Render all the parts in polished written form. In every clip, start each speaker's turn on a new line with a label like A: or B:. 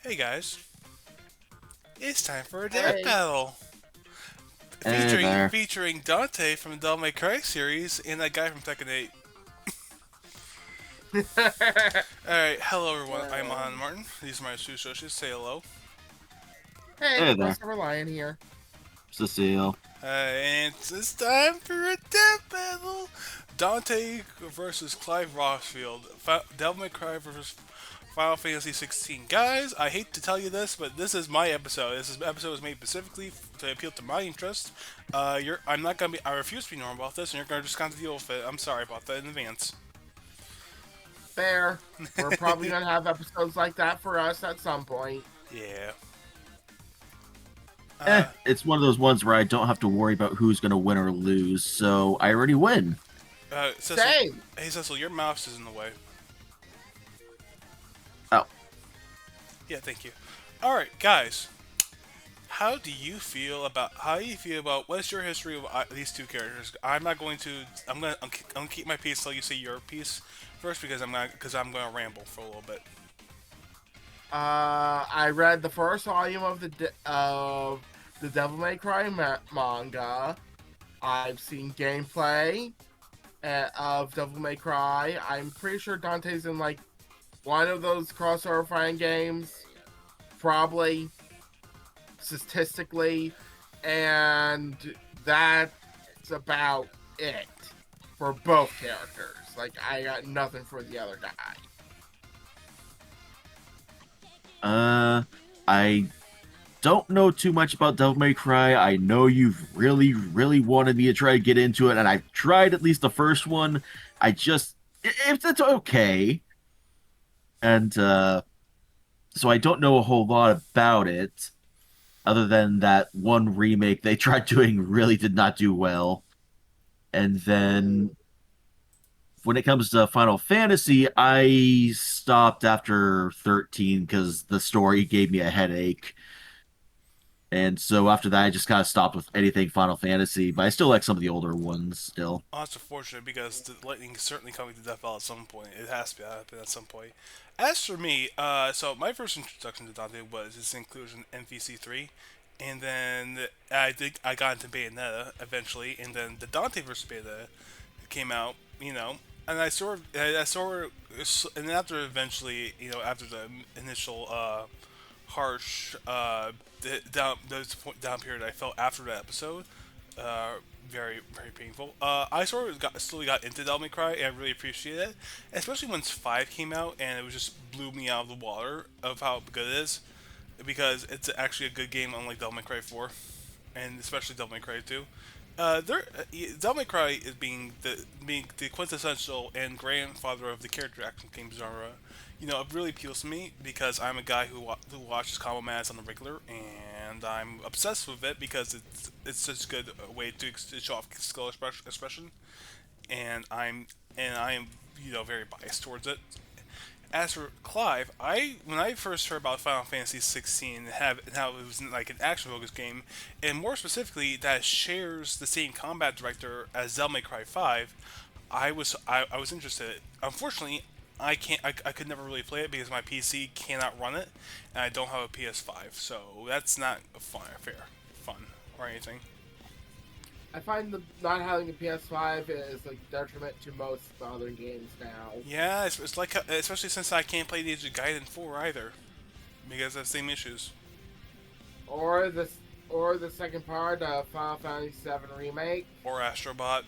A: Hey guys, it's time for a death
B: Hey.
A: battle
C: Hey there.
A: featuring Dante from the Devil May Cry series and that guy from Tekken 8. Alright, hello everyone, I'm AnontheMarten. These are my two associates, say hello.
B: Hey,
C: Hey there.
B: Christopher Lion here.
C: Cecile.
A: And it's time for a death battle! Dante versus Clive Rossfield. Devil May Cry versus Final Fantasy 16. Guys, I hate to tell you this, but this is my episode. Episode was made specifically to appeal to my interest. I'm not gonna be. I refuse to be normal about this, and you're gonna just have to deal with it. I'm sorry about that in advance.
B: Fair. We're probably gonna have episodes like that for us at some point.
A: Yeah. Uh,
C: It's one of those ones where I don't have to worry about who's gonna win or lose, so I already win.
A: Cecil,
B: Same.
A: hey Cecil, your mouse is in the way.
C: Oh.
A: Yeah, thank you. All right, guys. How do you feel about what's your history of these two characters? I'm not going to. I'm gonna keep my piece till you say your piece first because I'm gonna ramble for a little bit.
B: I read the first volume of the Devil May Cry manga. I've seen gameplay of Devil May Cry. I'm pretty sure Dante's in like one of those crossover fighting games, probably statistically, and that's about it for both characters. Like, I got nothing for the other guy.
C: I don't know too much about Devil May Cry. I know you've really wanted me to try to get into it, and I've tried at least the first one. It's okay. And, so I don't know a whole lot about it, other than that one remake they tried doing really did not do well. And then when it comes to Final Fantasy, I stopped after 13 because the story gave me a headache. And so after that, I just kind of stopped with anything Final Fantasy, but I still like some of the older ones still.
A: Oh, that's unfortunate because the lightning is certainly coming to Death Valley at some point. It has to happen at some point. As for me, so my first introduction to Dante was his inclusion in VC3, and then I got into Bayonetta eventually, and then the Dante vs Bayonetta came out, and and then after eventually, after the initial harsh down period I felt after that episode, uh, very painful. I sort of slowly got into Devil May Cry, and I really appreciate it, especially once 5 came out, and it was just blew me out of the water of how good it is, because it's actually a good game, unlike Devil May Cry 4, and especially Devil May Cry 2. Devil May Cry is being the quintessential and grandfather of the character action game genre. It really appeals to me because I'm a guy who watches Combo Mads on the regular, and I'm obsessed with it because it's such a good way to show off skill expression, and I am very biased towards it. As for Clive, when I first heard about Final Fantasy 16 and how it was like an action focused game, and more specifically that it shares the same combat director as Devil May Cry 5, I was interested. Unfortunately, I could never really play it because my PC cannot run it, and I don't have a PS5, so that's not fun or anything.
B: I find the not having a PS5 is a detriment to most modern games now.
A: Yeah, it's like especially since I can't play the Age of Gaiden 4 either because of the same issues.
B: Or the second part of Final Fantasy VII Remake.
A: Or Astrobot.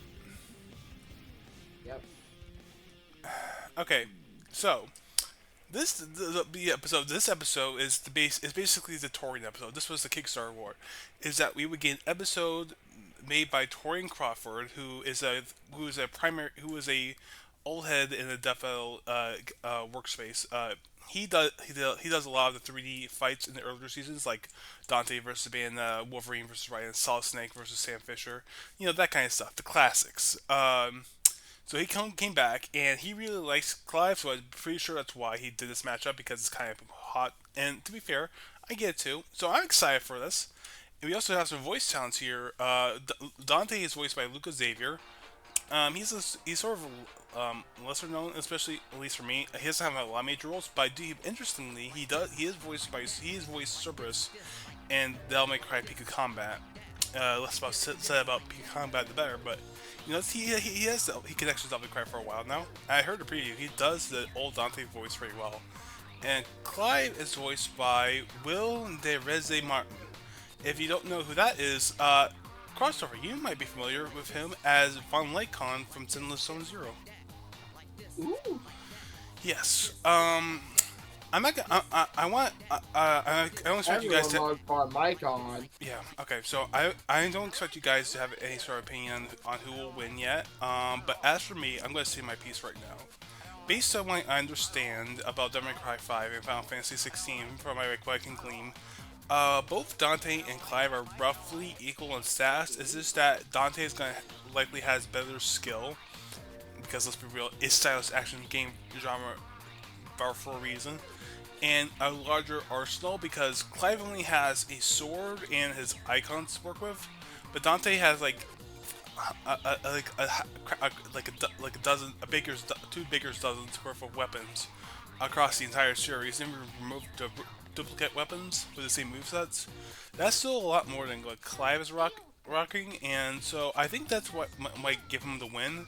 B: Yep.
A: Okay, so the episode. This episode is the base. Is basically the touring episode. This was the Kickstarter award. Is that we would get an episode made by Torian Crawford, who is a old head in the DFL workspace. He does a lot of the 3D fights in the earlier seasons, like Dante versus Wolverine versus Ryan, Solid Snake versus Sam Fisher, that kind of stuff, the classics. So he came back, and he really likes Clive, so I'm pretty sure that's why he did this matchup, because it's kind of hot. And to be fair, I get it too. So I'm excited for this. And we also have some voice talents here. Dante is voiced by Luca Xavier. He's sort of lesser known, especially at least for me. He doesn't have a lot of major roles, but interestingly, he is voiced Cerberus in Devil May Cry Peak of Combat. Less about said about Peak of Combat, the better. But he can actually Devil May Cry for a while now. I heard the preview. He does the old Dante voice pretty well. And Clive is voiced by Will de Reze Martin. If you don't know who that is, crossover, you might be familiar with him as Von Lycon from Zenless Zone Zero.
B: Ooh.
A: Yes. I'm not gonna. I don't expect you guys to.
B: Everyone loves Mike on.
A: Yeah. Okay. So I don't expect you guys to have any sort of opinion on who will win yet. But as for me, I'm gonna say my piece right now. Based on what I understand about Devil May Cry 5 and Final Fantasy 16, from what I can glean, both Dante and Clive are roughly equal in stats. It's just that Dante is gonna likely has better skill because let's be real, it's stylish action game genre for a reason, and a larger arsenal because Clive only has a sword and his icons to work with, but Dante has like a dozen, two baker's dozens worth of weapons across the entire series, and remove duplicate weapons with the same movesets. That's still a lot more than what Clive is rocking, and so I think that's what might give him the win,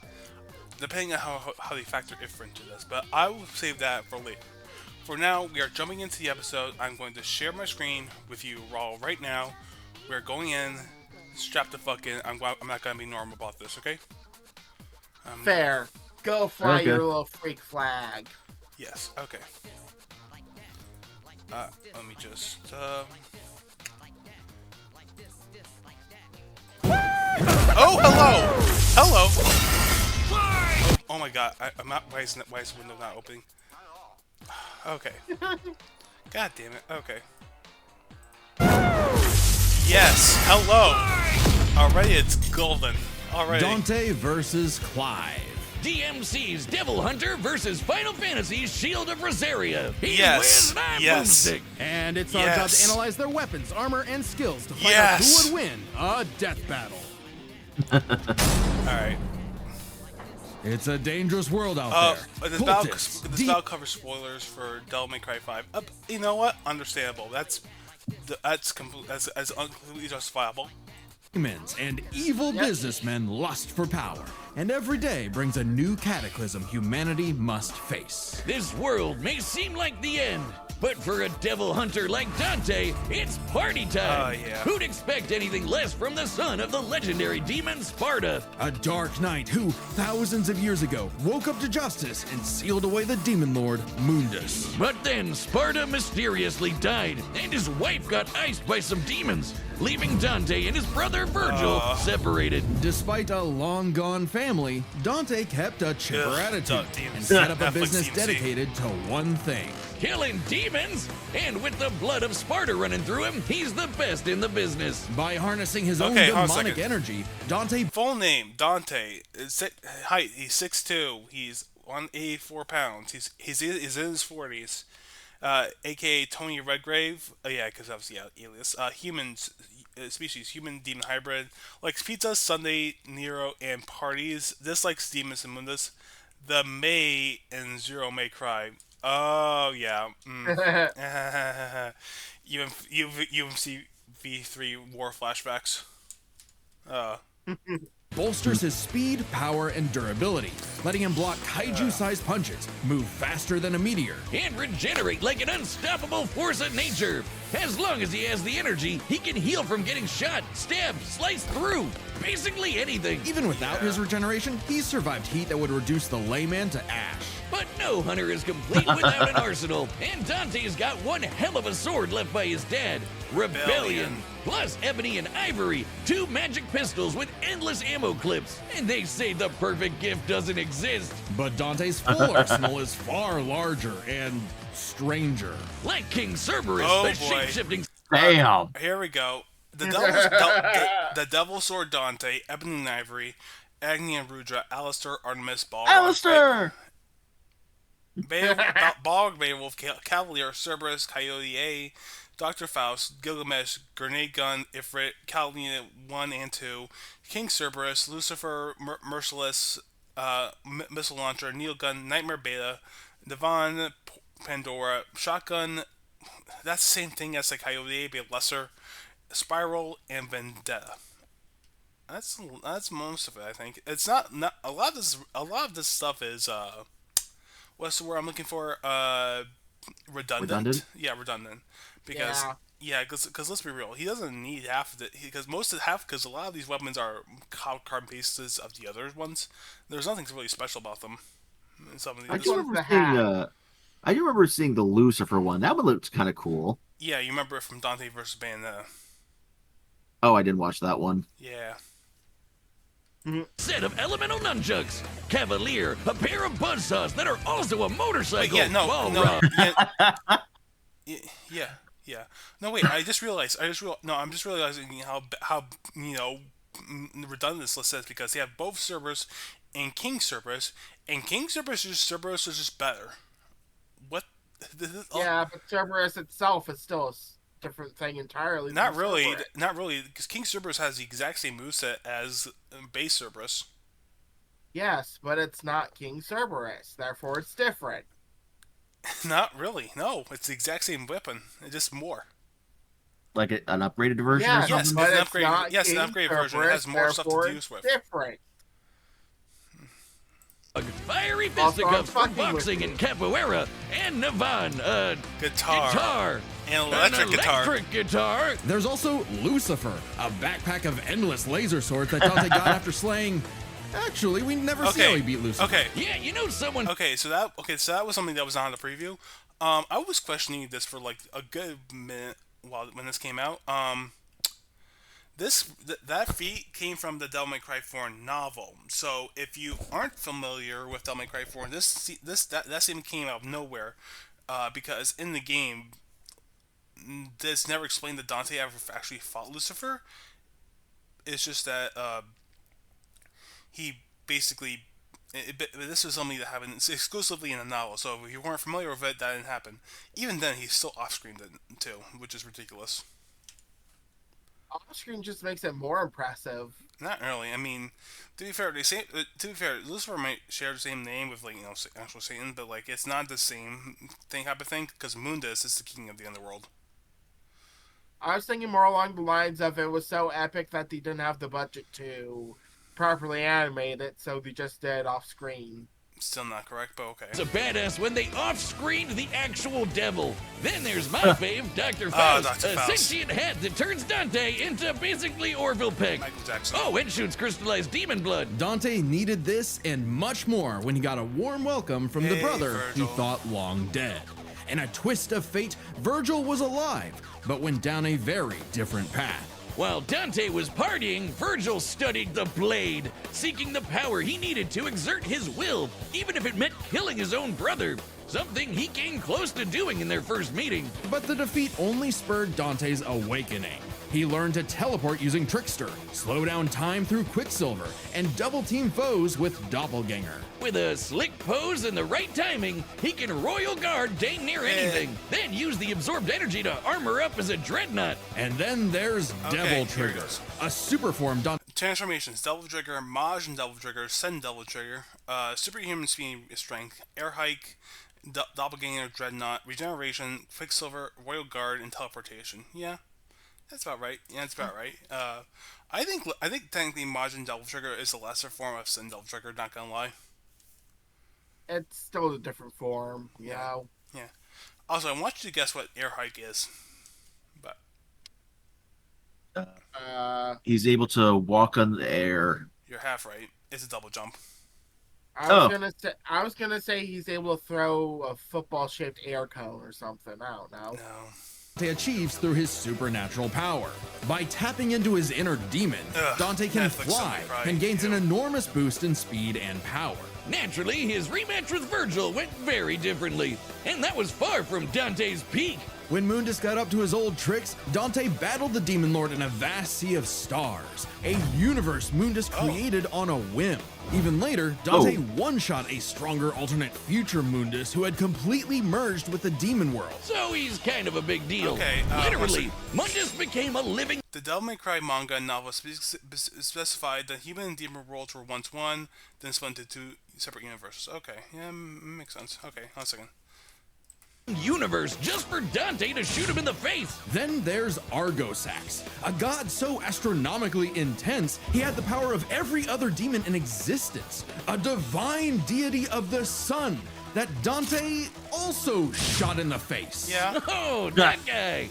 A: depending on how they factor Ifrit into this. But I will save that for later. For now, we are jumping into the episode. I'm going to share my screen with you all right now. We're going in. Strap the fuck in. I'm not gonna be normal about this, okay?
B: Fair. Go fly
C: Okay.
B: your little freak flag.
A: Yes. Okay. Let me just. Oh, hello. Oh my god. I'm not. Why is the window not opening? Okay. God damn it. Okay. Yes. Hello. Already, it's golden. Already.
D: Dante versus Clive.
E: DMC's Devil Hunter versus Final Fantasy's Shield of Rosaria. He
A: Yes.
E: wins my
A: Yes.
E: boomstick.
D: And it's our job
A: Yes.
D: to analyze their weapons, armor, and skills to find out
A: Yes.
D: who would win a death battle.
A: Alright.
D: It's a dangerous world out there.
A: This battle covers spoilers for Devil May Cry 5. You know what? Understandable. That's completely justifiable.
D: Demons and evil businessmen lust for power, and every day brings a new cataclysm humanity must face.
E: This world may seem like the end, but for a devil hunter like Dante, it's party time.
A: Oh, yeah.
E: Who'd expect anything less from the son of the legendary demon Sparta?
D: A dark knight who, thousands of years ago, woke up to justice and sealed away the demon lord, Mundus.
E: But then Sparta mysteriously died, and his wife got iced by some demons, leaving Dante and his brother Virgil separated.
D: Despite a long-gone family, Dante kept a chipper
A: Ugh,
D: attitude
A: demons.
D: and set up a
A: Netflix
D: business
A: DMC.
D: dedicated to one thing.
E: Killing demons? And with the blood of Sparta running through him, he's the best in the business.
D: By harnessing his own
A: Okay, hold on a
D: demonic
A: second.
D: energy, Dante
A: Full name Dante. Height he's 6'2". He's 184 pounds. He's in his 40s. AKA Tony Redgrave. Yeah, because obviously alias. Humans. Species, human demon hybrid, likes pizza, Sunday, Nero, and parties. Dislikes demons and Mundus. The May and Zero May Cry. Oh yeah. UMC V3 War flashbacks.
D: bolsters his speed, power, and durability, letting him block kaiju-sized punches, move faster than a meteor,
E: And regenerate like an unstoppable force of nature. As long as he has the energy, he can heal from getting shot, stabbed, sliced through. Basically anything.
D: Even without his regeneration, he's survived heat that would reduce the layman to ash.
E: But no hunter is complete without an arsenal, and Dante's got one hell of a sword left by his dad, Rebellion. Plus ebony and ivory, 2 magic pistols with endless ammo clips. And they say the perfect gift doesn't exist.
D: But Dante's full arsenal is far larger and stranger.
E: Like King Cerberus,
A: Oh,
E: the
A: boy.
E: shape-shifting
C: Damn.
A: Here we go. The Devil Sword Dante, Ebony and Ivory, Agni and Rudra, Alistair, Artemis, Balrog,
C: Alistair!
A: Bog, Beowulf, Cavalier, Cerberus, Coyote A, Dr. Faust, Gilgamesh, Grenade Gun, Ifrit, Catalina 1 and 2, King Cerberus, Lucifer, Merciless, Missile Launcher, Neil Gun, Nightmare Beta, Devon, Pandora, Shotgun, that's the same thing as like Coyote, but lesser, Spiral, and Vendetta. That's most of it. I think it's not a lot of this. A lot of this stuff is what's the word I'm looking for? Redundant.
C: Redundant?
A: Yeah, redundant. Because because let's be real, he doesn't need half of it. Because most of half, because a lot of these weapons are carbon pastes of the other ones. There's nothing really special about them. Some of these.
C: I do remember seeing the Lucifer one. That one looked kind of cool.
A: Yeah, you remember it from Dante versus Bayonetta.
C: Oh, I didn't watch that one.
A: Yeah.
E: Set of elemental nunchucks, Cavalier, a pair of buzzsaws that are also a motorcycle.
A: Wait, yeah, no,
E: Balrog.
A: yeah. No, wait. I'm just realizing how redundant this list is because they have both Cerberus and King Cerberus, and King Cerberus is just better. What?
B: Yeah, but Cerberus itself is still a different thing entirely.
A: Not really, because King Cerberus has the exact same moveset as base Cerberus.
B: Yes, but it's not King Cerberus, therefore it's different.
A: Not really. No, it's the exact same weapon, it's just more.
C: Like an upgraded version
B: Yeah,
C: or something?
A: Yes,
B: but
A: it's an
B: it's
A: upgrade.
B: not
A: Yes,
B: King
A: an upgrade version. It has more stuff to use with.
B: Different.
E: Fiery
B: Also, I'm
E: fisticuffs for
B: fucking with
E: boxing
B: you.
E: and capoeira, and Navan,
A: Guitar.
E: an
A: electric guitar.
D: There's also Lucifer, a backpack of endless laser swords that Dante got after slaying. Actually, we never see how he beat Lucifer.
A: Okay.
E: Yeah, you know someone.
A: So that was something that was on the preview. I was questioning this for like a good minute when this came out. That feat came from the Devil May Cry 4 novel. So if you aren't familiar with Devil May Cry 4, that scene came out of nowhere, because in the game, this never explained that Dante ever actually fought Lucifer. It's just that he basically. This was something that happened exclusively in the novel, so if you weren't familiar with it, that didn't happen. Even then, he's still off-screen too, which is ridiculous.
B: Off-screen just makes it more impressive.
A: Not really. I mean, to be fair, Lucifer might share the same name with actual Satan, but like it's not the same type of thing because Mundus is the king of the underworld.
B: I was thinking more along the lines of it was so epic that they didn't have the budget to properly animate it, so they just did off-screen.
A: Still not correct, but okay.
E: It's a badass when they off-screened the actual devil. Then there's my fave, Dr. Faust,
A: Dr.
E: a
A: Faust.
E: sentient hat that turns Dante into basically Orville Peck.
A: Michael Jackson.
E: Oh, and shoots crystallized demon blood.
D: Dante needed this and much more when he got a warm welcome from the
A: Hey,
D: brother he
A: Virgil.
D: thought long dead. In a twist of fate, Virgil was alive, but went down a very different path.
E: While Dante was partying, Virgil studied the blade, seeking the power he needed to exert his will, even if it meant killing his own brother. Something he came close to doing in their first meeting.
D: But the defeat only spurred Dante's awakening. He learned to teleport using Trickster, slow down time through Quicksilver, and double-team foes with Doppelganger.
E: With a slick pose and the right timing, he can royal guard dang near anything, then use the absorbed energy to armor up as a dreadnought.
D: And then there's
A: Okay,
D: Devil
A: here it
D: Trigger,
A: goes.
D: a super form Dante
A: Transformations: Devil Trigger, Maj and Devil Trigger, Send Devil Trigger, Superhuman Speed Strength, Air Hike, Doppelganger, Dreadnought, Regeneration, Quicksilver, Royal Guard, and Teleportation. Yeah, that's about right. I think technically Maj and Devil Trigger is a lesser form of Send Devil Trigger. Not gonna lie.
B: It's still a different form, you know.
A: Yeah. Also, I want you to guess what Air Hike is. But
C: He's able to walk on the air.
A: you're half right. It's a double jump.
B: I was gonna say he's able to throw a football-shaped air cone or something. I don't know.
A: No.
D: achieves through his supernatural power. By tapping into his inner demon, Dante can
A: Netflix
D: fly
A: something, right?
D: and gains an
A: Ew.
D: enormous boost in speed and power.
E: Naturally, his rematch with Virgil went very differently, and that was far from Dante's peak.
D: When Mundus got up to his old tricks, Dante battled the Demon Lord in a vast sea of stars, a universe Mundus created on a whim. Even later, Dante one-shot a stronger alternate future Mundus who had completely merged with the demon world.
E: So he's kind of a big deal.
A: Okay,
E: Literally, Mundus became a living...
A: The Devil May Cry manga and novel specified that human and demon worlds were once one, then split into two separate universes. Okay, yeah, makes sense. Okay, hold on a second.
E: universe just for Dante to shoot him in the face.
D: Then there's Argosax, a god so astronomically intense he had the power of every other demon in existence, a divine deity of the sun that Dante also shot in the face.
A: Yeah.
E: Oh, that guy.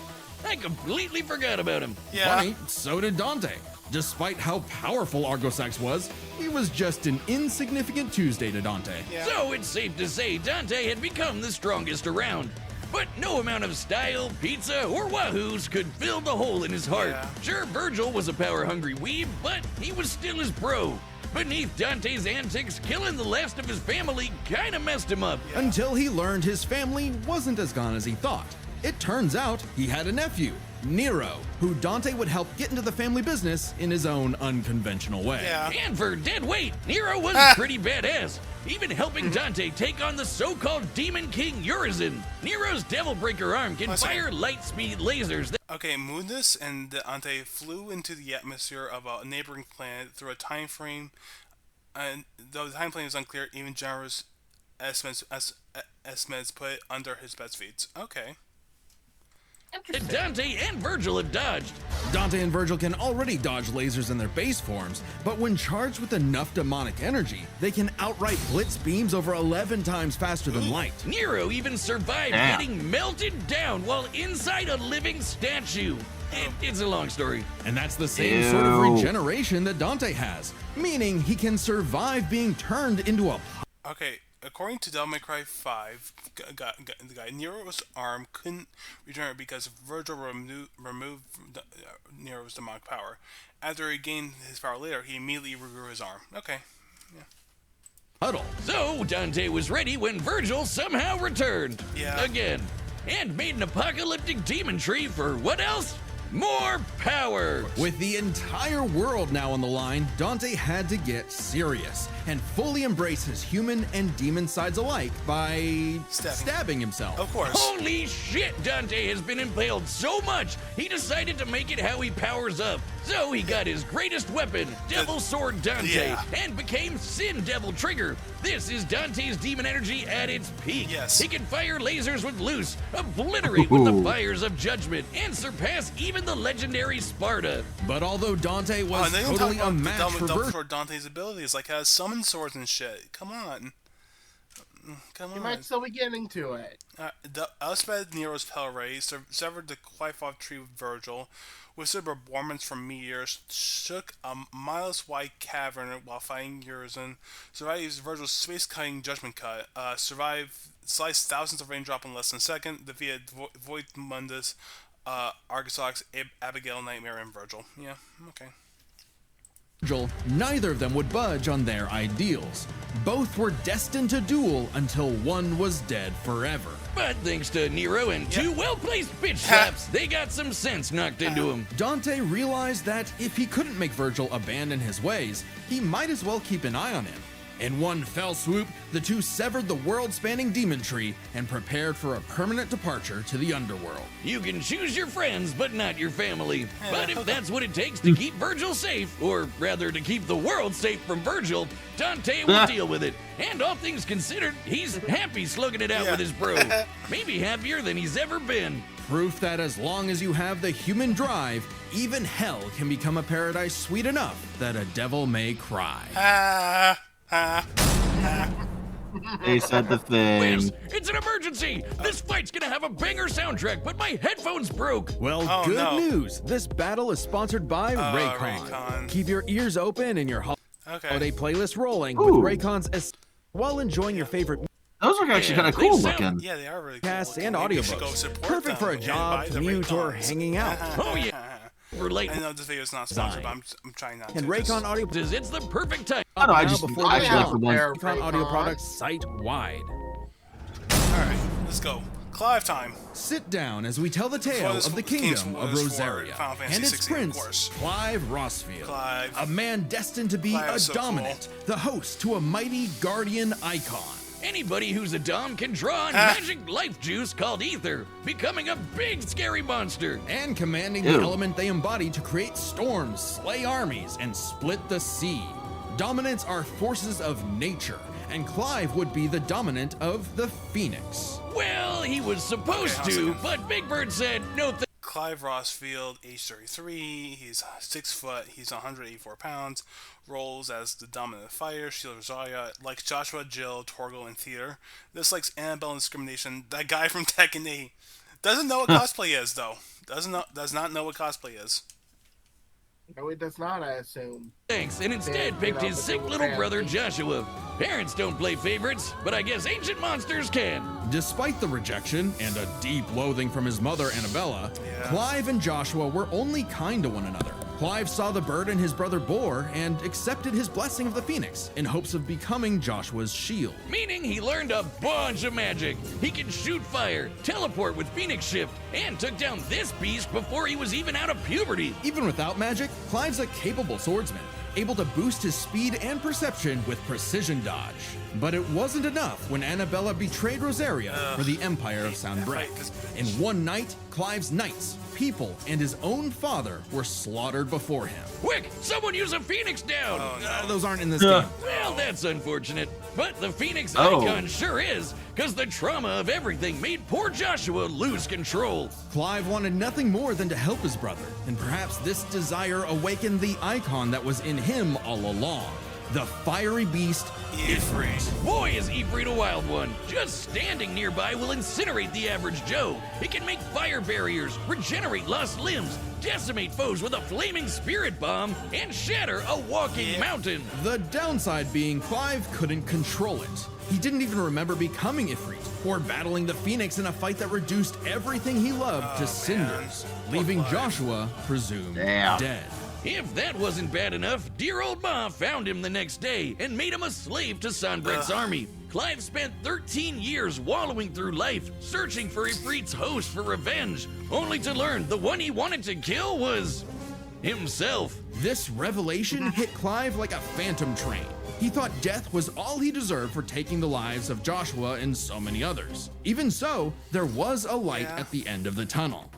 E: I completely forgot about him.
A: Yeah.
D: Funny, so did Dante. Despite how powerful Argosax was, he was just an insignificant Tuesday to Dante.
A: Yeah.
E: So it's safe to say Dante had become the strongest around. But no amount of style, pizza, or wahoos could fill the hole in his heart.
A: Yeah.
E: Sure, Virgil was a power-hungry weeb, but he was still his bro. Beneath Dante's antics, killing the last of his family kinda messed him up.
D: Until he learned his family wasn't as gone as he thought. It turns out he had a nephew, Nero, who Dante would help get into the family business in his own unconventional way.
A: Yeah.
E: And for dead weight, Nero was pretty badass, even helping Dante take on the so-called Demon King Urizen. Nero's Devil Breaker arm can fire light-speed lasers that
A: Okay, Mundus and Dante flew into the atmosphere of a neighboring planet through a time frame, and though the time frame is unclear, even generous estimates put it under his best feats. Okay.
E: Dante and Virgil have dodged.
D: Dante and Virgil can already dodge lasers in their base forms, but when charged with enough demonic energy, they can outright blitz beams over 11 times faster than light.
E: Nero even survived getting melted down while inside a living statue. It's a long story.
D: And that's the same sort of regeneration that Dante has, meaning he can survive being turned into a
A: Okay, according to Devil May Cry 5, the guy Nero's arm couldn't regenerate because Virgil removed Nero's demonic power. After he gained his power later, he immediately regrew his arm. Okay.
D: puddle.
E: So Dante was ready when Virgil somehow returned.
A: Yeah.
E: Again. And made an apocalyptic demon tree for what else? More power!
D: With the entire world now on the line, Dante had to get serious and fully embrace his human and demon sides alike by stabbing himself.
A: Of course.
E: Holy shit, Dante has been impaled so much, he decided to make it how he powers up. So he got his greatest weapon, Devil Sword Dante, and became Sin Devil Trigger. This is Dante's demon energy at its peak.
A: Yes.
E: He can fire lasers with Loose, obliterate with the fires of Judgment, and surpass even the legendary Sparta.
D: But although Dante was
A: and they don't
D: totally
A: talk
D: a
A: about
D: match for
A: Devil
D: Virgil,
A: Sword Dante's abilities, like has summon swords and shit. Come on. Come
B: You
A: on.
B: might still be getting to it.
A: Elspeth Nero's Pell Ray severed the Clive tree with Virgil, whispered bombardments from meteors, shook a miles-wide cavern while fighting Urizen, survived Virgil's space-cutting judgment cut, sliced thousands of raindrops in less than a second, defeated Void Mundus, Argosax, Abigail, Nightmare, and Virgil. Yeah, okay.
D: neither of them would budge on their ideals. Both were destined to duel until one was dead forever.
E: But thanks to Nero and two well-placed bitch slaps, they got some sense knocked into him.
D: Dante realized that if he couldn't make Virgil abandon his ways, he might as well keep an eye on him. In one fell swoop, the two severed the world-spanning demon tree and prepared for a permanent departure to the underworld.
E: You can choose your friends, but not your family. But if that's what it takes to keep Virgil safe, or rather to keep the world safe from Virgil, Dante will deal with it. And all things considered, he's happy slugging it out with his bro. Maybe happier than he's ever been.
D: Proof that as long as you have the human drive, even hell can become a paradise sweet enough that a devil may cry.
C: They said the thing.
E: Liz, it's an emergency! This fight's gonna have a banger soundtrack, but my headphones broke!
D: Well, good news. This battle is sponsored by Raycon.
A: Raycon.
D: Keep your ears open and your holiday playlist rolling with
C: Ooh.
D: Raycon's while enjoying your favorite
C: Those are actually kind of cool looking.
A: Yeah, they are really cool.
D: podcasts and
A: Maybe you should go
D: audiobooks.
A: support
D: Perfect for a
A: them and
D: job,
A: buy the
D: commute, or
A: Raycons.
D: hanging out.
E: Oh, yeah. For late.
A: I know this video is not sponsored, but I'm trying not to.
D: And Raycon audio
E: It's the perfect time.
C: I don't know, I
D: now
C: just
D: before
C: I
D: the
C: actually like the
D: launch.
C: one.
B: There,
D: Raycon audio
B: Raycon.
D: products site wide.
A: Alright, let's go. Clive time.
D: Sit down as we tell the tale
A: this
D: of the
A: game's
D: kingdom of
A: was for
D: Rosaria
A: Final Fantasy
D: and its
A: 16, of
D: prince,
A: course.
D: Clive Rossfield.
A: Clive.
D: A man destined to be
A: Clive
D: a
A: is so
D: dominant, the host to a mighty guardian icon.
E: Anybody who's a Dom can draw on magic life juice called ether, becoming a big scary monster.
D: And commanding the element they embody to create storms, slay armies, and split the sea. Dominants are forces of nature, and Clive would be the dominant of the Phoenix.
E: Well, he was supposed
A: Okay,
E: to, but Big Bird said no
A: Clive Rossfield, age 33. He's 6 foot. He's 184 pounds. Roles as the dominant fighter, Shield Rosaria. Likes Joshua, Jill, Torgal, and Theater. Dislikes Annabelle and Discrimination. That guy from Tekken 8. Doesn't know what cosplay is, though. Does not know what cosplay is.
B: No, he does not, I assume.
E: thanks, and instead picked his sick little brother Joshua. Parents don't play favorites, but I guess ancient monsters can.
D: Despite the rejection and a deep loathing from his mother, Annabella, Clive and Joshua were only kind to one another. Clive saw the burden his brother bore and accepted his blessing of the Phoenix in hopes of becoming Joshua's shield.
E: Meaning he learned a bunch of magic. He can shoot fire, teleport with Phoenix Shift, and took down this beast before he was even out of puberty.
D: Even without magic, Clive's a capable swordsman, able to boost his speed and perception with precision dodge. But it wasn't enough when Annabella betrayed Rosaria for the Empire of Sound Breath. In one night, Clive's knights, people, and his own father were slaughtered before him.
E: Quick, someone use a Phoenix down!
D: Those aren't in this game.
E: Well, that's unfortunate. But the Phoenix icon sure is, because the trauma of everything made poor Joshua lose control.
D: Clive wanted nothing more than to help his brother, and perhaps this desire awakened the icon that was in him all along. The fiery beast,
A: Ifrit.
E: Boy, is Ifrit a wild one. Just standing nearby will incinerate the average Joe. It can make fire barriers, regenerate lost limbs, decimate foes with a flaming spirit bomb, and shatter a walking mountain.
D: The downside being Clive couldn't control it. He didn't even remember becoming Ifrit or battling the Phoenix in a fight that reduced everything he loved to cinders, leaving Joshua presumed dead.
E: If that wasn't bad enough, dear old Ma found him the next day and made him a slave to Sanbrecht's army. Clive spent 13 years wallowing through life, searching for Ifrit's host for revenge, only to learn the one he wanted to kill was himself.
D: This revelation hit Clive like a phantom train. He thought death was all he deserved for taking the lives of Joshua and so many others. Even so, there was a light at the end of the tunnel.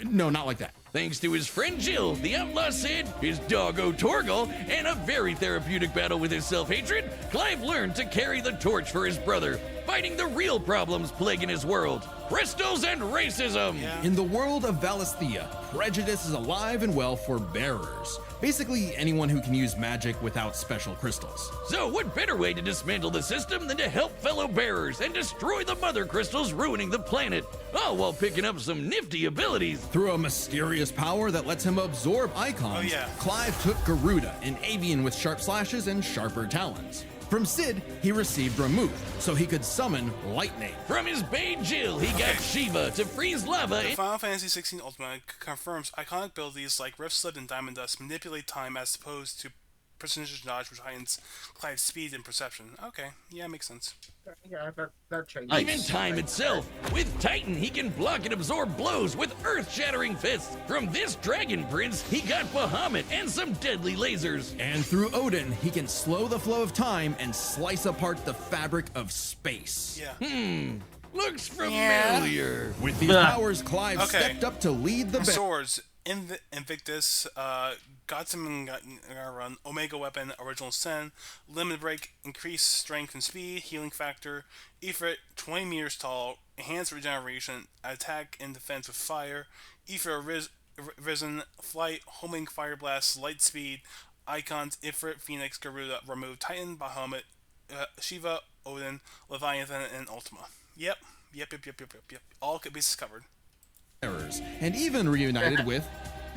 D: No, not like that.
E: Thanks to his friend Jill, the outlaw Sid, his doggo Torgal, and a very therapeutic battle with his self-hatred, Clive learned to carry the torch for his brother, fighting the real problems plaguing his world: crystals and racism.
D: In the world of Valisthea, prejudice is alive and well for bearers. Basically, anyone who can use magic without special crystals.
E: So what better way to dismantle the system than to help fellow bearers and destroy the mother crystals ruining the planet, all while picking up some nifty abilities.
D: Through a mysterious power that lets him absorb icons, Clive took Garuda, an avian with sharp slashes and sharper talons. From Sid, he received Remove, so he could summon lightning.
E: From his bae Jill, he got Shiva to freeze lava.
A: Final Fantasy 16 Ultimate confirms iconic abilities like Rift Slip and Diamond Dust manipulate time as opposed to precision dodge, which heightens Clive's speed and perception. Okay, yeah, makes sense.
B: Yeah, that changes.
E: Even time itself. With Titan, he can block and absorb blows with earth-shattering fists. From this dragon prince, he got Bahamut and some deadly lasers.
D: And through Odin, he can slow the flow of time and slice apart the fabric of space.
E: Looks familiar.
D: With these powers, Clive stepped up to lead the
A: Swords. Invictus, Godsam Run, Omega Weapon, Original Sin, Limit Break, Increased Strength and Speed, Healing Factor, Ifrit, 20 meters tall, Enhanced Regeneration, Attack and Defense with Fire, Ifrit Risen, Flight, Homing Fire Blast, Light Speed, Icons, Ifrit, Phoenix, Garuda, Remove, Titan, Bahamut, Shiva, Odin, Leviathan, and Ultima. Yep. All bases covered.
D: And even reunited with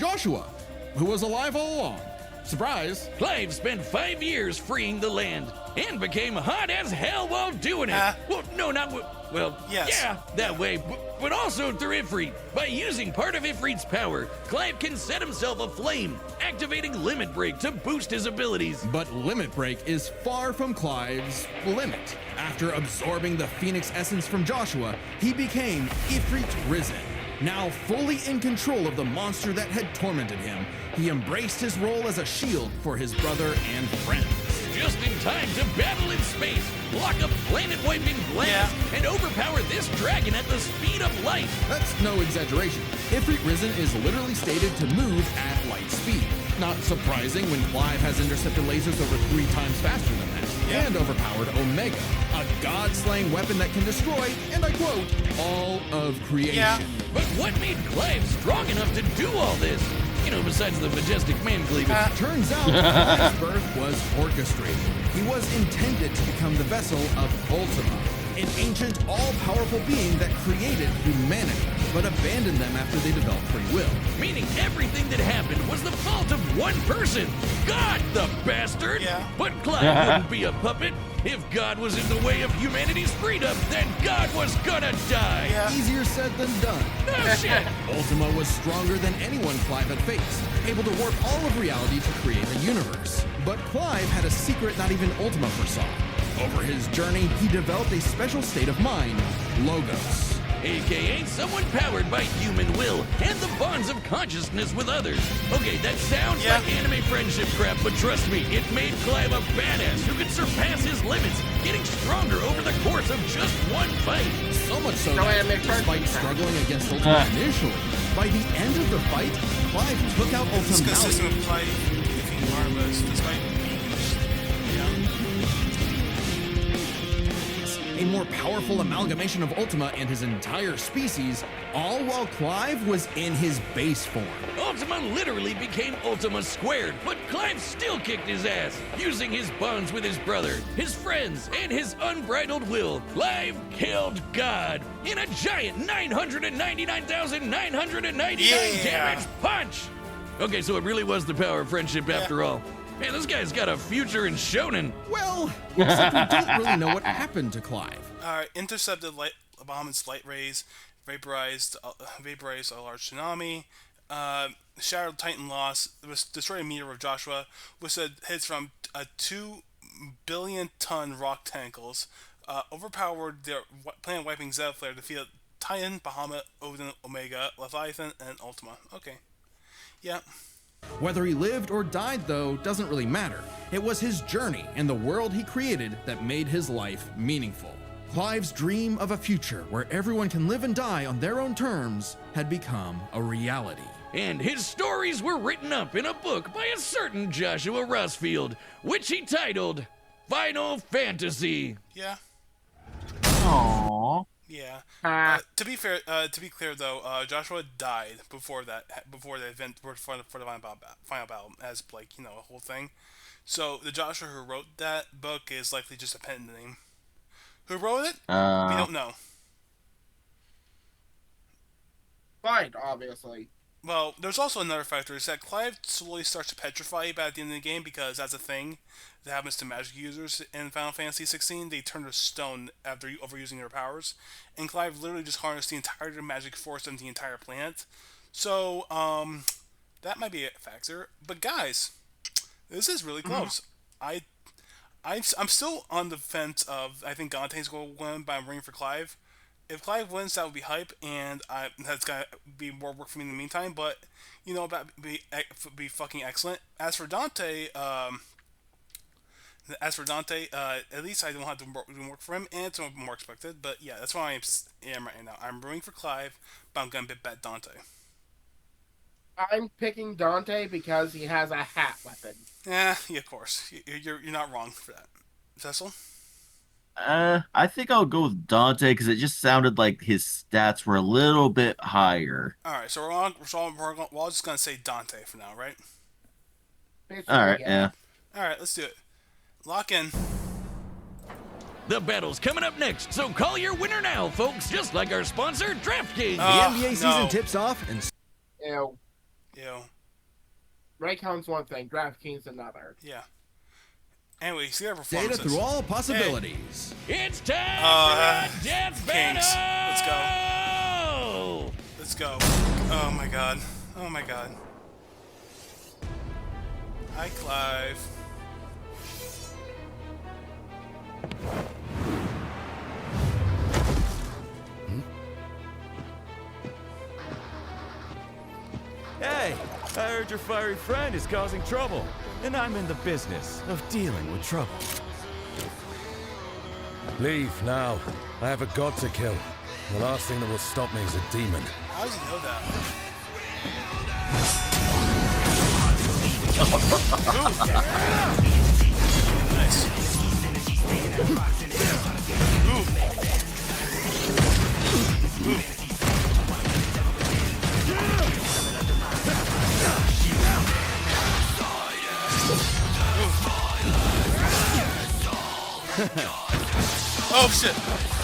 D: Joshua, who was alive all along. Surprise!
E: Clive spent 5 years freeing the land and became hot as hell while doing it. Well, no, not well.
A: Yes.
E: Yeah, that way, but also through Ifrit. By using part of Ifrit's power, Clive can set himself aflame, activating Limit Break to boost his abilities.
D: But Limit Break is far from Clive's limit. After absorbing the Phoenix essence from Joshua, he became Ifrit Risen. Now fully in control of the monster that had tormented him, he embraced his role as a shield for his brother and friends.
E: Just in time to battle in space, block a planet-wiping blast, and overpower this dragon at the speed of light.
D: That's no exaggeration. Ifrit Risen is literally stated to move at light speed. Not surprising when Clive has intercepted lasers over 3 times faster than that. And overpowered Omega, a god-slaying weapon that can destroy, and I quote, all of creation.
E: But what made Clive strong enough to do all this? You know, besides the majestic man cleavage.
D: Turns out Clive's birth was orchestrated. He was intended to become the vessel of Ultima, an ancient, all-powerful being that created humanity, but abandoned them after they developed free will.
E: Meaning everything that happened was the fault of one person. God, the bastard! But Clive wouldn't be a puppet. If God was in the way of humanity's freedom, then God was gonna die.
D: Easier said than done.
E: Oh, shit!
D: Ultima was stronger than anyone Clive had faced, able to warp all of reality to create the universe. But Clive had a secret not even Ultima foresaw. Over his journey, he developed a special state of mind, Logos.
E: AKA someone powered by human will and the bonds of consciousness with others. Okay, that sounds like anime friendship crap, but trust me, it made Clive a badass who could surpass his limits, getting stronger over the course of just one fight.
D: So much so that, despite struggling against Ultima initially, by the end of the fight, Clive took out Ultima.
A: It's consistent with Clive defeating Marvelous, despite
D: a more powerful amalgamation of Ultima and his entire species, all while Clive was in his base form.
E: Ultima literally became Ultima Squared, but Clive still kicked his ass. Using his bonds with his brother, his friends, and his unbridled will, Clive killed God in a giant 999,999 damage punch! Okay, so it really was the power of friendship after all. Man, this guy's got a future in shonen.
D: Well, except we don't really know what happened to Clive.
A: Alright, intercepted Abomin's light rays, vaporized a large tsunami, shattered Titan loss, was destroyed a meteor of Joshua, withstood hits from 2 billion ton rock tentacles, overpowered their planet-wiping Zeta Flare, defeated Titan, Bahamut, Odin, Omega, Leviathan, and Ultima. Okay. Yeah.
D: Whether he lived or died, though, doesn't really matter. It was his journey and the world he created that made his life meaningful. Clive's dream of a future where everyone can live and die on their own terms had become a reality.
E: And his stories were written up in a book by a certain Joshua Rossfield, which he titled Final Fantasy.
A: Yeah.
C: Aww.
A: Yeah. To be clear though, Joshua died before the event for the final battle as a whole thing. So the Joshua who wrote that book is likely just a pen name. Who wrote it? We don't know.
B: Fine, obviously.
A: Well, there's also another factor, is that Clive slowly starts to petrify by the end of the game, because that's a thing that happens to magic users in Final Fantasy 16. They turn to stone after overusing their powers, and Clive literally just harnessed the entire magic force of the entire planet. So, that might be a factor. But guys, this is really close. I'm still on the fence of, I think Dante's going to win, but I'm rooting for Clive. If Clive wins, that would be hype, and that's gonna be more work for me in the meantime. But that would be fucking excellent. As for Dante, at least I don't have to do work for him, and it's more expected. But yeah, that's why I am right now. I'm rooting for Clive, but I'm gonna bet Dante.
B: I'm picking Dante because he has a hat weapon.
A: Yeah, of course. You're not wrong for that, Cecil.
C: I think I'll go with Dante because it just sounded like his stats were a little bit higher.
A: Alright, so we're all just gonna say Dante for now, right?
C: Alright, yeah.
A: Alright, let's do it. Lock in.
E: The battle's coming up next, so call your winner now, folks, just like our sponsor, DraftKings.
D: The NBA season tips off and...
B: Ew. Raycon's one thing, DraftKings another.
A: Yeah. Anyway, see our
D: Data
A: performances.
D: through all possibilities.
E: It's time for a death
A: Kings.
E: battle!
A: Let's go. Oh my god. Oh my god. Hi, Clive.
F: Hey, I heard your fiery friend is causing trouble, and I'm in the business of dealing with trouble.
G: Leave now. I have a god to kill. The last thing that will stop me is a demon.
A: How does he know that? Nice. Oh shit!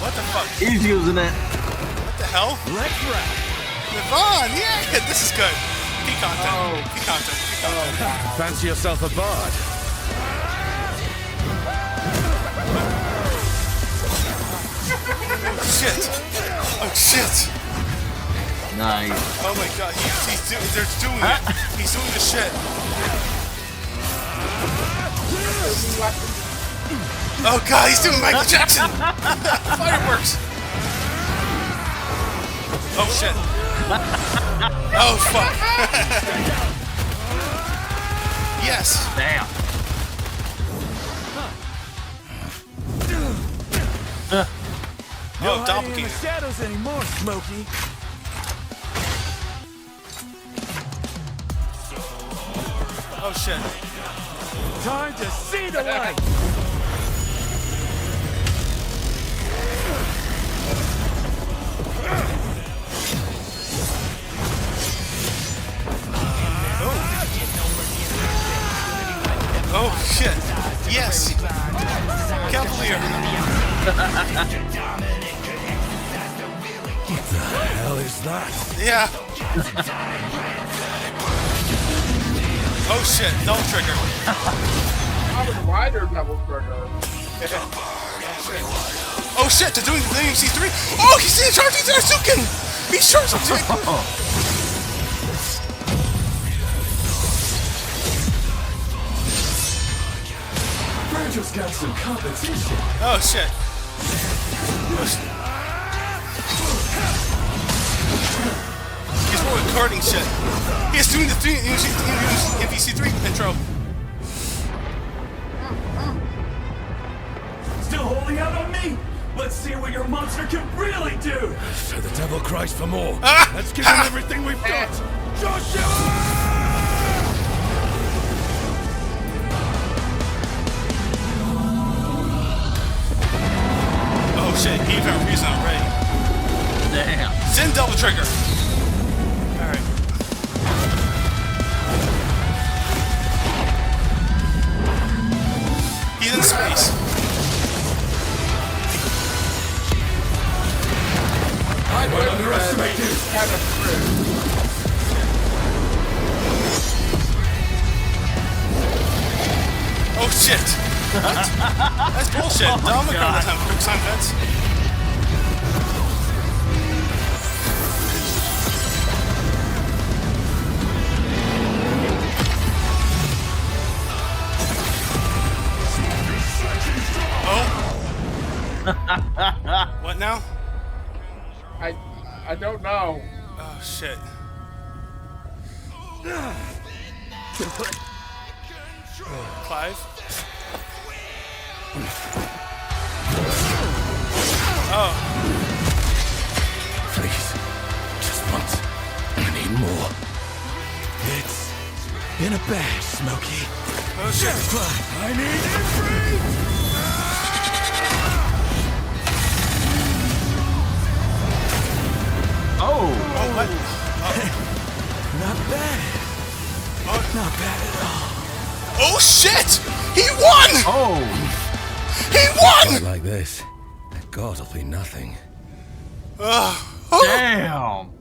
A: What the fuck?
C: He's using it.
A: What the hell?
D: Let's wrap.
A: Yvonne! Yeah! This is good. Key content. Key content. Key content.
G: Fancy yourself a bard?
A: Oh shit! Oh shit!
C: Nice.
A: Oh my god, they're doing it! He's doing the shit! Oh god, he's doing Michael Jackson! Fireworks! Oh shit! Oh fuck! Yes!
C: Damn.
A: Yo,
F: No hiding in the
A: doppelganger.
F: shadows anymore, Smokey.
A: Oh shit.
F: Time to see the light.
A: Oh shit! Yes! Cavalier!
G: What the hell is that?
A: Yeah! Oh shit, double trigger.
B: Common Rider double trigger.
A: Oh shit, they're doing the AMC3! Oh, he's charging their Sukin! He's charging
F: Virgil's got some competition.
A: Oh shit. He's more recording shit. He's doing the MVC3 intro.
F: Still holding out on me? Let's see what your monster can really do.
G: So the devil cries for more.
A: Ah!
G: Let's give him everything we've got. Joshua!
A: Oh shit, he even reason already.
C: Damn.
A: Zen double trigger. Alright. He's in space.
B: I
F: Don't underestimate him.
B: kind of screwed.
A: Oh shit! What? That's bullshit. Dominic doesn't have quick time vents. Oh. What now?
B: I don't know.
A: Oh shit. Clive? Oh.
G: Please. Just once. I need more.
F: It's been a bash, Smokey.
A: Oh shit.
F: Clive, I need it.
C: Oh.
A: Oh, what?
F: Not bad.
A: Oh.
F: Not bad at all.
A: Oh shit! He won!
C: Oh.
A: He won!
G: Like this. A god will be nothing.
A: Oh.
C: Damn.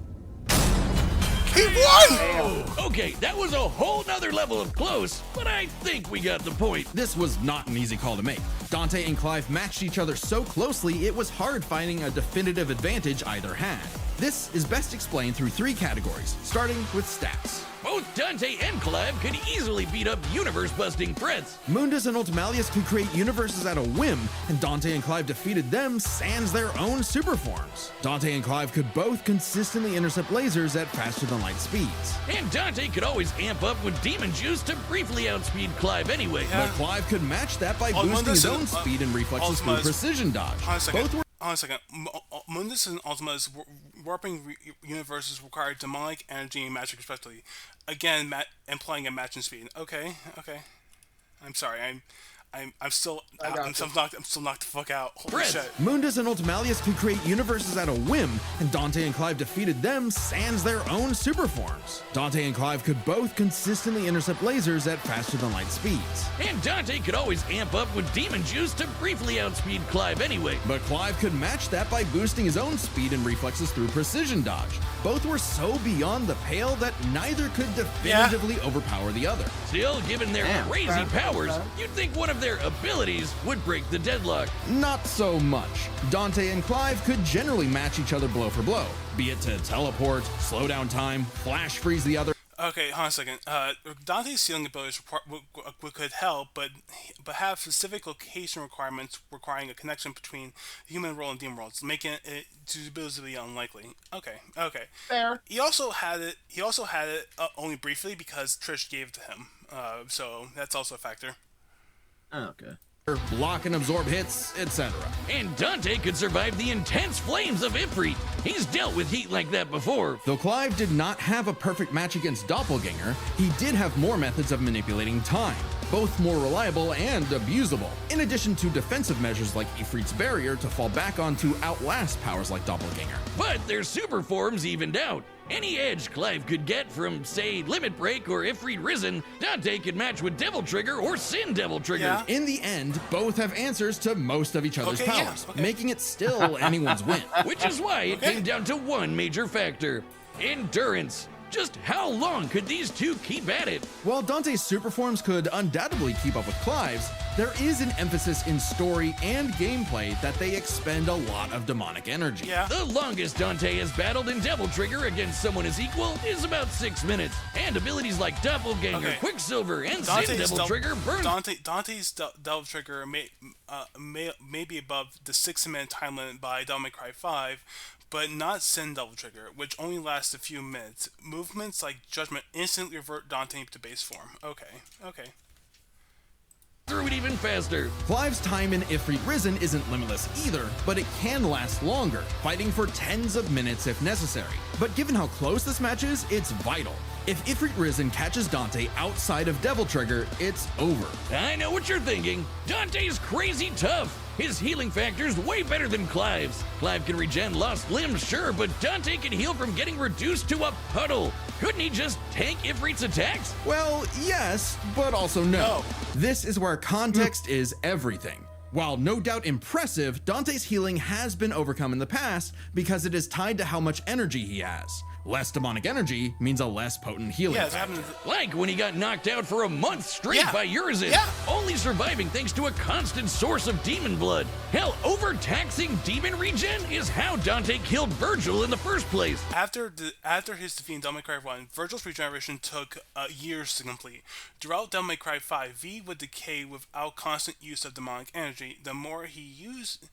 A: He won!
E: Okay, that was a whole nother level of close, but I think we got the point.
D: This was not an easy call to make. Dante and Clive matched each other so closely it was hard finding a definitive advantage either had. This is best explained through 3 categories, starting with stats.
E: Both Dante and Clive could easily beat up universe-busting threats.
D: Mundus and Ultimalius could create universes at a whim, and Dante and Clive defeated them sans their own super forms. Dante and Clive could both consistently intercept lasers at faster-than-light speeds.
E: And Dante could always amp up with demon juice to briefly outspeed Clive anyway.
D: But Clive could match that by boosting his own speed and reflexes through precision dodge. Both were
A: Hold on a second. Mundus and Ultima's warping universes require demonic energy and magic respectively. Again, implying a match in speed. Okay. I'm sorry. I'm still knocked the fuck out. Holy shit.
D: Mundus and Ultimalius could create universes at a whim, and Dante and Clive defeated them sans their own super forms. Dante and Clive could both consistently intercept lasers at faster-than-light speeds.
E: And Dante could always amp up with demon juice to briefly outspeed Clive anyway.
D: But Clive could match that by boosting his own speed and reflexes through precision dodge. Both were so beyond the pale that neither could definitively overpower the other.
E: Still, given their crazy powers, you'd think one of their abilities would break the deadlock.
D: Not so much. Dante and Clive could generally match each other blow for blow, be it to teleport, slow down time, flash freeze the other.
A: Okay, hold on a second. Dante's sealing abilities could help, but have specific location requirements requiring a connection between the human world and demon worlds, making it to be unlikely. Okay.
B: Fair.
A: He also had it only briefly because Trish gave it to him. So that's also a factor.
C: Okay.
D: Block and absorb hits, etc.
E: And Dante could survive the intense flames of Ifrit. He's dealt with heat like that before.
D: Though Clive did not have a perfect match against Doppelganger, he did have more methods of manipulating time, both more reliable and abusable, in addition to defensive measures like Ifrit's barrier to fall back on to outlast powers like Doppelganger.
E: But their super forms evened out. Any edge Clive could get from, say, Limit Break or Ifrit Risen, Dante could match with Devil Trigger or Sin Devil Trigger.
A: Yeah.
D: In the end, both have answers to most of each other's powers, making it still anyone's win.
E: Which is why it came down to one major factor: endurance. Just how long could these two keep at it?
D: While Dante's super forms could undoubtedly keep up with Clive's, there is an emphasis in story and gameplay that they expend a lot of demonic energy.
A: Yeah.
E: The longest Dante has battled in Devil Trigger against someone his equal is about 6 minutes, and abilities like Doppelganger, Quicksilver, and Sin Devil Trigger burn.
A: Dante's Devil Trigger may be above the 6-minute time limit by Devil May Cry 5, but not Sin Devil Trigger, which only lasts a few minutes. Movements like Judgment instantly revert Dante to base form. Okay.
E: Through it even faster.
D: Clive's time in Ifrit Risen isn't limitless either, but it can last longer, fighting for tens of minutes if necessary. But given how close this match is, it's vital. If Ifrit Risen catches Dante outside of Devil Trigger, it's over.
E: I know what you're thinking. Dante's crazy tough. His healing factor's way better than Clive's. Clive can regen lost limbs, sure, but Dante can heal from getting reduced to a puddle. Couldn't he just tank Ifrit's attacks?
D: Well, yes, but also no. This is where context is everything. While no doubt impressive, Dante's healing has been overcome in the past because it is tied to how much energy he has. Less demonic energy means a less potent healing factor.
E: Like when he got knocked out for a month straight by Urizen, only surviving thanks to a constant source of demon blood. Hell, overtaxing demon regen is how Dante killed Virgil in the first place.
A: After his defeat in Devil May Cry 1, Virgil's regeneration took years to complete. Throughout Devil May Cry 5, V would decay without constant use of demonic energy. The more he used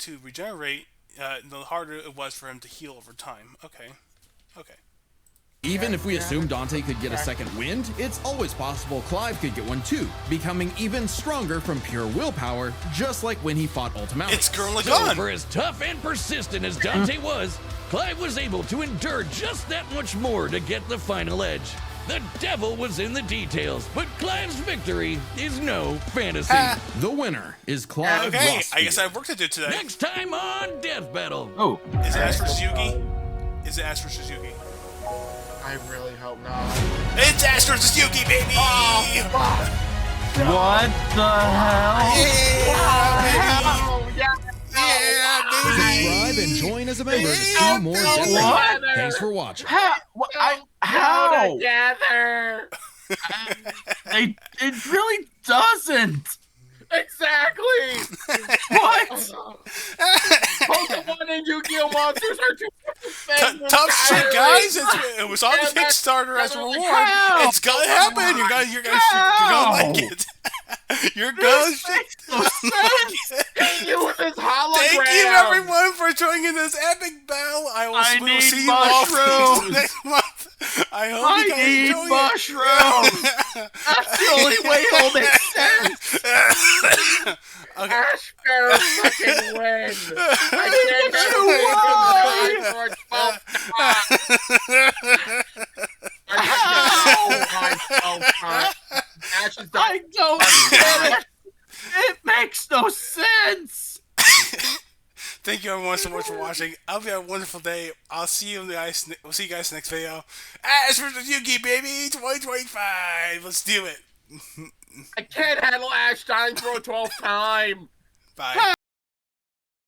A: to regenerate, the harder it was for him to heal over time. Okay.
D: Even if we assume Dante could get a second wind, it's always possible Clive could get one too, becoming even stronger from pure willpower, just like when he fought Ultimalius.
A: It's currently
E: So
A: gone!
E: for as tough and persistent as Dante was, Clive was able to endure just that much more to get the final edge. The devil was in the details, but Clive's victory is no fantasy.
D: The winner is Clive
A: Okay,
D: Rossfield.
A: I guess I have work to do today.
E: Next time on Death Battle.
C: Oh,
A: Is it Ash vs. Yugi? Is it Ash vs. Yugi?
B: I really hope not.
A: It's Ash vs. Yugi, baby!
C: what the hell?
A: Yeah, baby!
B: Oh, yeah.
A: Yeah, baby!
D: subscribe, and join as a member to see more
B: Go
D: Death
C: What?
D: Race. Thanks for watching.
C: How?
B: Together.
C: It really doesn't.
B: Exactly.
C: What?
B: Pokemon and Yu-Gi-Oh monsters are two different things.
A: Tough shit,
B: entirely.
A: guys. It was on
B: Yeah, that's-
A: Kickstarter as a
B: that's
A: reward.
C: how?
A: It's gonna happen. You're gonna like it. You're gonna.
C: This makes no sense.
B: You with his hologram.
A: Thank you, everyone, for joining this epic battle.
C: I
A: will
C: need
A: see you all
C: mushrooms.
A: next month. I hope
C: I
A: you guys
C: need
A: enjoy
C: mushrooms. That's the only way it'll make sense.
A: it. Okay.
B: Ash Barrel fucking win. I Ash is
C: I don't get it. It makes no sense.
A: Thank you everyone so much for watching. I hope you have a wonderful day. I'll see you guys. We'll see you guys next video. Ash vs Yugi, baby, 2025. Let's do it.
B: I can't handle Ash dying for a 12th time.
A: Bye.